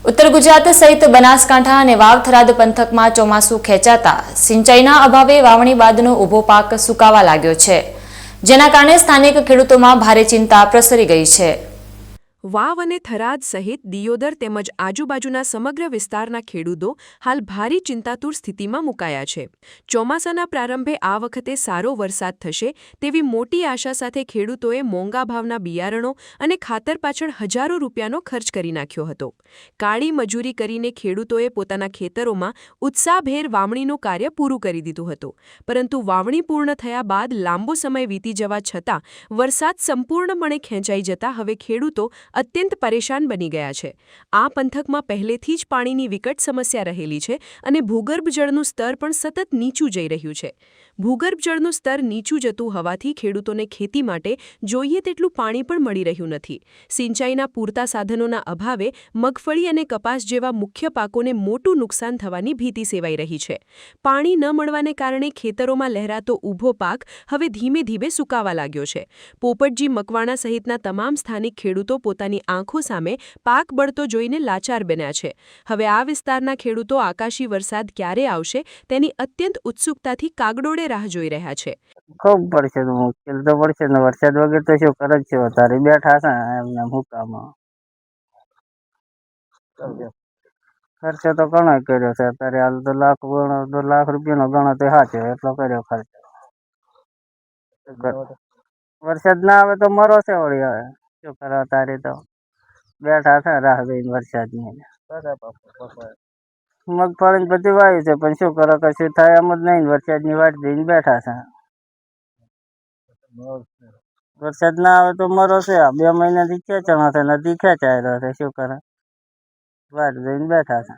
ઉત્તર ગુજરાત સહિત બનાસકાંઠા અને વાવ થરાદ પંથકમાં ચોમાસું ખેંચાતા સિંચાઈના અભાવે વાવણી બાદનો ઊભો પાક સુકાવા લાગ્યો છે, જેના કારણે સ્થાનિક ખેડૂતોમાં ભારે ચિંતા પ્રસરી ગઈ છે। વાવ અને થરાદ સહિત દિયોદર તેમજ આજુબાજુના સમગ્ર વિસ્તારના ખેડૂતો હાલ ભારે ચિંતાતુર સ્થિતિમાં મુકાયા છે। ચોમાસાના પ્રારંભે આ વખતે સારો વરસાદ થશે તેવી મોટી આશા સાથે ખેડૂતોએ મોંઘા ભાવના બિયારણો અને ખાતર પાછળ હજારો રૂપિયાનો ખર્ચ કરી નાખ્યો હતો। કાળી મજૂરી કરીને ખેડૂતોએ પોતાના ખેતરોમાં ઉત્સાહભેર વાવણીનું કાર્ય પૂરું કરી દીધું હતું, પરંતુ વાવણી પૂર્ણ થયા બાદ લાંબો સમય વીતી જવા છતાં વરસાદ સંપૂર્ણપણે ખેંચાઈ જતા હવે ખેડૂતો અત્યંત પરેશાન બની ગયા છે। આ પંથકમાં પહેલેથી જ પાણીની વિકટ સમસ્યા રહેલી છે અને ભૂગર્ભ જળનું સ્તર પણ સતત નીચું જઈ રહ્યું છે। ભૂગર્ભ જળનું સ્તર નીચું જતું હોવાથી ખેડૂતોને ખેતી માટે જોઈએ તેટલું પાણી પણ મળી રહ્યું નથી। સિંચાઈના પૂરતા સાધનોના અભાવે મગફળી અને કપાસ જેવા મુખ્ય પાકોને મોટું નુકસાન થવાની ભીતિ સેવાઈ રહી છે। પાણી ન મળવાને કારણે ખેતરોમાં લહેરાતો ઊભો પાક હવે ધીમે ધીમે સુકાવા લાગ્યો છે। પોપટજી મકવાણા સહિતના તમામ સ્થાનિક ખેડૂતો પોતાની આંખો સામે પાક બળતો જોઈને લાચાર બન્યા છે। હવે આ વિસ્તારના ખેડૂતો આકાશી વરસાદ ક્યારે આવશે તેની અત્યંત ઉત્સુકતાથી કાગડોળે રાહ જોઈ રહ્યા છે। ખૂબ પડશે તો મુશ્કેલ તો પડશે ને, વરસાદ વગર તો શું કરે છે, તારે બેઠા છે એમને હુકામાં ખર્ચો તો ઘણો કર્યો છે। અત્યારે હાલ તો લાખ રૂપિયાનો ગણો તો સાચો એટલો કર્યો ખર્ચો। વરસાદ ના આવે તો મરો છે વળી, હવે શું કરો, તારે તો બેઠા છે રાહ જોઈને વરસાદની। મગફળી બધી વાવી છે પણ શું કરો, કશું થાય એમ જ નહીં, વરસાદની વાટ જોઈને બેઠા છે। વરસાદ ના આવે તો મરો છે, 2 મહિનાથી ખેંચાણો છે, નથી ખેંચાઈ રહ્યો છે, શું કરે, વાટ જોઈને બેઠા છે।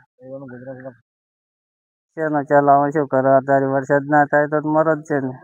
શેનો ચલાવો, શું કરો, અત્યારે વરસાદ ના થાય તો મરો જ છે ને।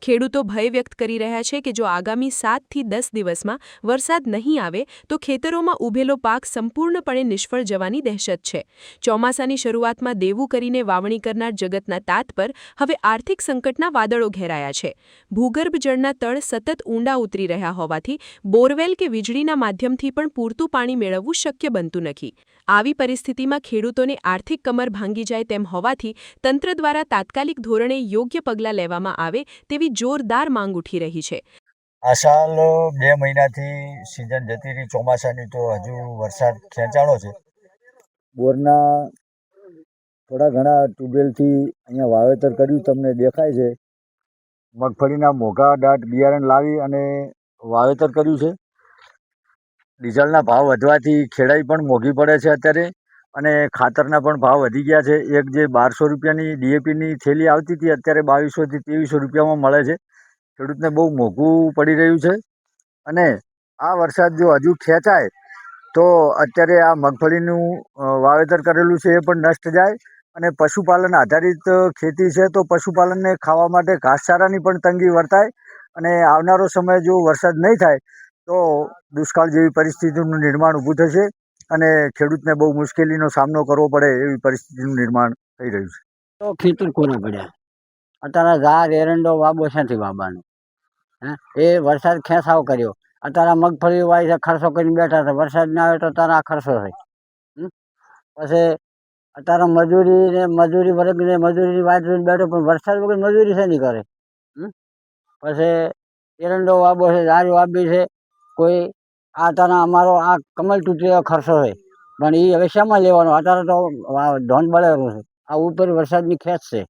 ખેડૂતો ભય વ્યક્ત કરી રહ્યા છે કે જો આગામી 7 થી 10 દિવસમાં વરસાદ નહીં આવે તો ખેતરોમાં ઉભેલો પાક સંપૂર્ણપણે નિષ્ફળ જવાની દહેશત છે। ચોમાસાની શરૂઆતમાં દેવું કરીને વાવણી કરનાર જગતના તાત પર હવે આર્થિક સંકટના વાદળો ઘેરાયા છે। ભૂગર્ભ જળના તળ સતત ઊંડા ઉતરી રહ્યા હોવાથી બોરવેલ કે વીજળીના માધ્યમથી પણ પૂરતું પાણી મેળવવું શક્ય બનતું નથી। આવી પરિસ્થિતિમાં ખેડૂતોને આર્થિક કમર ભાંગી જાય તેમ હોવાથી તંત્ર દ્વારા તાત્કાલિક ધોરણે યોગ્ય પગલાં લેવામાં આવે તેવી જોરદાર માંગ ઉઠી રહી છે। આ સાલ 2 મહિનાથી સિઝન જતી રહી ચોમાસાની, તો હજુ વરસાદ ખેંચાણો છે। બોરના થોડા ઘણા ટ્યુબવેલથી અહીંયા વાવેતર કર્યું, તમને દેખાય છે। મગફળીના મોઘા દાટ બિયારણ લાવી અને વાવેતર કર્યું છે। ડીઝલના ભાવ વધવાથી ખેડાઈ પણ મોંઘી પડે છે અત્યારે, અને ખાતરના પણ ભાવ વધી ગયા છે। એક જે 1200 રૂપિયાની ડીએપીની થેલી આવતી હતી, અત્યારે 2200 થી 2300 રૂપિયામાં મળે છે। ખેડૂતને બહુ મોંઘું પડી રહ્યું છે, અને આ વરસાદ જો હજુ ખેંચાય તો અત્યારે આ મગફળીનું વાવેતર કરેલું છે એ પણ નષ્ટ જાય, અને પશુપાલન આધારિત ખેતી છે તો પશુપાલનને ખાવા માટે ઘાસચારાની પણ તંગી વર્તાય, અને આવનારો સમય જો વરસાદ નહીં થાય તો દુષ્કાળ જેવી પરિસ્થિતિનું નિર્માણ ઊભું થશે, અને ખેડૂતને બહુ મુશ્કેલીનો સામનો કરવો પડે એવી પરિસ્થિતિનું નિર્માણ થઈ રહ્યું છે। તો ખેતર કોના પડ્યા, અત્યારે ઝાડ એરંડો વાબો ક્યાંથી વાવવાનો, એ વરસાદ ખેંચાવ કર્યો, અત્યારે મગફળી વાવી છે, ખર્ચો કરીને બેઠા છે, વરસાદ ના આવે તો તારા આ ખર્ચો થાય। પછી અત્યારે મજૂરી વર્ગને મજૂરીની વાત જોઈને બેઠો, પણ વરસાદ વગર મજૂરી છે નહીં કરે। પછી એરંડો વાબો છે, ઝાડ વાવી છે, કોઈ આ તારા અમારો આ કમલ તૂટેલો ખર્ચો છે, પણ એ હવે શેમાં લેવાનો, અત્યારે તો ધોન બળેલું છે, આ ઉપર વરસાદની ખેંચ છે।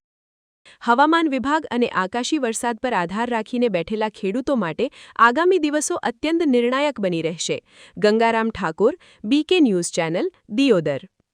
હવામાન વિભાગ અને આકાશી વરસાદ પર આધાર રાખીને બેઠેલા ખેડૂતો માટે આગામી દિવસો અત્યંત નિર્ણાયક બની રહેશે। Gangaram Thakor, BK news channel, Deodar.